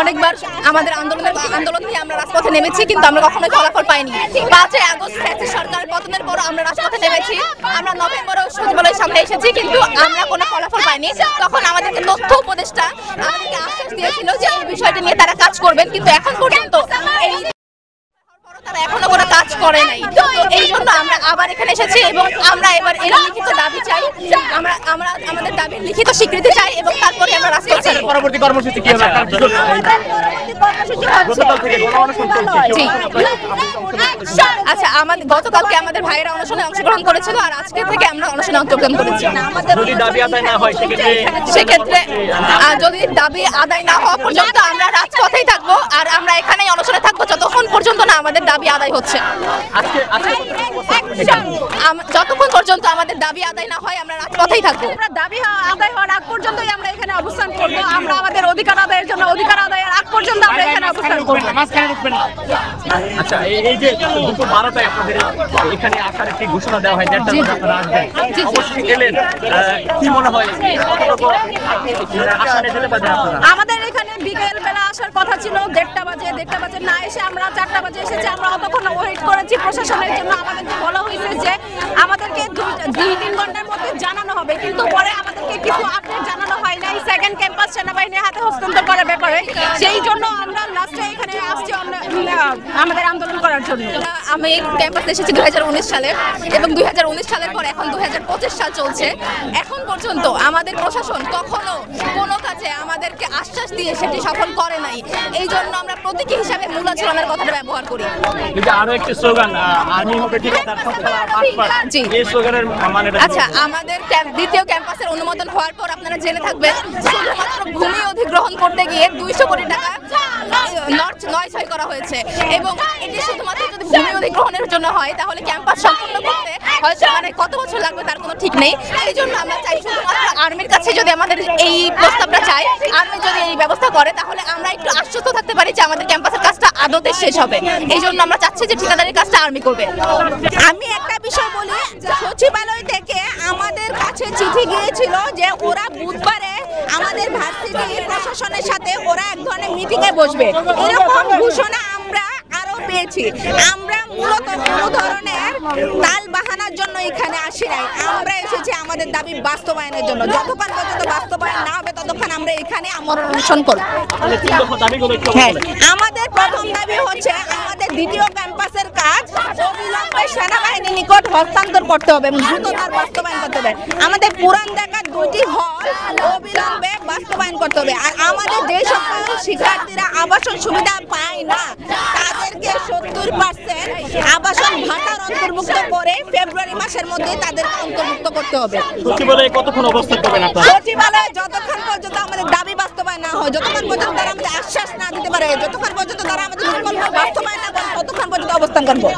অনেকবার আমাদের আন্দোলন নিয়ে আমরা রাজপথে নেমেছি, কিন্তু আমরা কখনোই ফলাফল পাইনি। 5 আগস্ট ফ্যাসিস্ট সরকারের পতনের পর আমরা রাজপথে নেমেছি, আমরা নভেম্বরে সচিবালয়ের সামনে এসেছি, কিন্তু আমরা কোনো ফলাফল পাইনি। তখন আমাদেরকে তথ্য উপদেষ্টা আমাদেরকে আশ্বাস দিয়েছিল যে এই বিষয়টি নিয়ে তারা কাজ করবেন, কিন্তু এখন পর্যন্ত তারা এখনো কোনো কাজ করে নাই। তো এই জন্য আমরা আবার এখানে এসেছি এবং আমরা এবার এর লিখিত দাবি চাই, আমরা আমাদের দাবির লিখিত স্বীকৃতি চাই এবং তারপরে আমরা রাজপথ চাই। পরবর্তী কর্মসূচি কি হবে? আচ্ছা, আমাদের গতকালকে আমাদের ভাইয়েরা অনশনে অংশগ্রহণ করেছিল, আর আজকে থেকে আমরা অনশনে অংশগ্রহণ করেছি। যদি দাবি আদায় না হয় সেক্ষেত্রে যদি দাবি আদায় না হওয়া পর্যন্ত আমরা রাজপথেই থাকবো, আর আমরা এখানেই অনশনে থাকবো যতক্ষণ পর্যন্ত না আমাদের দাবি আদায় হচ্ছে। যতক্ষণ পর্যন্ত আমাদের দাবি আদায় না হয় আমরা রাজপথেই থাকবো। দাবি আদায় হওয়ার আগ পর্যন্তই আমরা এখানে অবস্থান করব। আমরা আমাদের অধিকার আদায়ের জন্য অধিকার আদায়ের আগ পর্যন্ত আমরা এখানে অবস্থান করব। আচ্ছা, এই যে দুপুর 12টায় আপনাদের এখানে আসার একটি ঘোষণা দেওয়া হয়, আপনারা আসবেন, অবশ্যই এলেন, কি মনে হয় আমাদের এখানে বিকেল বেলা আসার কথা ছিল 1:30 বাজে না এসে আমরা 4টা বাজে এসেছি। আমরা অতক্ষণ ওয়েট করেছি প্রশাসনের জন্য। আমাদেরকে বলা হয়েছে যে আমাদেরকে 2-3 ঘন্টার মধ্যে জানানো হবে, কিন্তু পরে আমাদেরকে কিছু আপডেট জানানো হয় নাই সেকেন্ড ক্যাম্পাস সেনাবাহিনীর হাতে হস্তান্তর করার ব্যাপারে। সেই জন্য আমরা লাস্টে এখানে আসছি আমাদের আন্দোলন করার জন্য। আমি ক্যাম্পাসে এসেছি 2019 সালে এবং 2019 সালের পর এখন 2025 সাল চলছে। এখন পর্যন্ত আমাদের প্রশাসন কখনো কোনো কাজে আমাদেরকে আশ্বাস দিয়ে সেটি সফল করে নাই। এই জন্য আমরা প্রতীকী হিসাবে মূলাচরণের কথাটা ব্যবহার করি। আরো একটি স্লোগান, আর্মি হবে ঠিকাদার সবচেয়ে পাসপার, এই স্লোগানের মানে আচ্ছা, আমাদের দ্বিতীয় ক্যাম্পাসের অনুমোদন হওয়ার পর আপনারা জেনে থাকবেন শুধুমাত্র ভূমি অধিগ্রহণ করতে গিয়ে 200 কোটি টাকা নয় করা হয়েছে এবং এটি শুধুমাত্র যদি ভূমি অধিগ্রহণের জন্য হয় তাহলে ক্যাম্পাস সম্পূর্ণ করতে হয়তো মানে কত বছর লাগবে তার কোনো ঠিক নেই। এই জন্য আমরা চাই শুধুমাত্র আর্মির কাছে যদি আমাদের এই প্রস্তাবটা চাই, আর্মি যদি এই ব্যবস্থা করে তাহলে আমরা একটু আশ্বস্ত থাকতে পারি যে আমাদের ক্যাম্পাসের কাজটা আদতে শেষ হবে। এই জন্য আমরা চাচ্ছি যে ঠিকাদারের কাজটা আর্মি করবে। আমি একটা বিষয় বলি, সচিবালয় থেকে আমাদের কাছে চিঠি গিয়েছিল যে ওরা বুধবারে আমাদের ভার্সিটি প্রশাসনের সাথে ওরা এক ধরনের মিটিংয়ে বসবে, এরকম ঘোষণা আমরা আরো পেয়েছি। আমরা মূলত কোনো ধরনের তাল বাহানার জন্য এখানে আসি নাই, আমরা এসেছি আমাদের দাবি বাস্তবায়নের জন্য। যতক্ষণ পর্যন্ত বাস্তবায়ন না হবে ততক্ষণ আমরা এখানে অনশন করব। হ্যাঁ, আমাদের প্রথম দাবি হচ্ছে আমাদের দ্বিতীয় ক্যাম্পাসের কাজ অবিলম্বে সেনাবাহিনীর নিকট হস্তান্তর করতে হবে এবং দ্রুত তার বাস্তবায়ন করতে হবে। আমাদের পুরান ঢাকার 2টি হল অবিলম্বে বাস্তবায়ন করতে হবে। আর আমাদের যে সকল শিক্ষার্থীরা আবাসন সুবিধা পায় না তাদেরকে 70% আবাসন ভাতার অন্তর্ভুক্ত করে ফেব্রুয়ারি মাসের মধ্যে তাদেরকে অন্তর্ভুক্ত করতে হবে। সচিবালয়ে কতক্ষণ অবস্থান করবেন আপনারা? সচিবালয়ে যতক্ষণ পর্যন্ত আমাদের দাবি বাস্তবায়ন না হয়, যতক্ষণ পর্যন্ত তারা আমাদের আশ্বাস না দিতে পারে, যতক্ষণ পর্যন্ত তারা আমাদের প্রকল্প বাস্তবায়ন না করে ততক্ষণ পর্যন্ত অবস্থান করবো।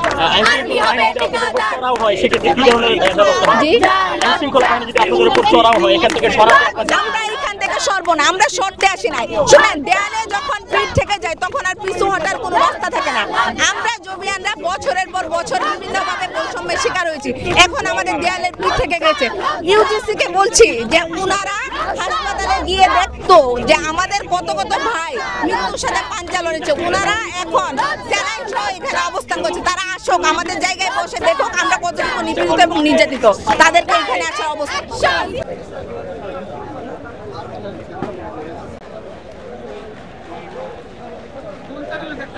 আমরা এখান থেকে সরব না, আমরা সরতে আসি নাই। শুনেন, দেয়ালে যখন পিঠ থেকে যায় তখন আর পিছু হটার কোনো রাস্তা থাকে না। আমরা জবিয়ানরা বছরের পর বছর বিভিন্নভাবে বৈষম্যের শিকার হয়েছি, এখন আমাদের দেয়ালের পিঠ থেকে গেছে। ইউজিসি কে বলছি যে উনারা হাসপাতালে গিয়ে দেখতো যে আমাদের কত কত ভাই মৃত্যুর সাথে পাঞ্জা লড়েছে, উনারা এখন স্যালাইন সহ এখানে অবস্থান করছে। তারা আসুক, আমাদের জায়গায় বসে দেখুক আমরা কতটুকু নিপীড়িত এবং নির্যাতিত, তাদেরকে এখানে আসার অবস্থা।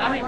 আমি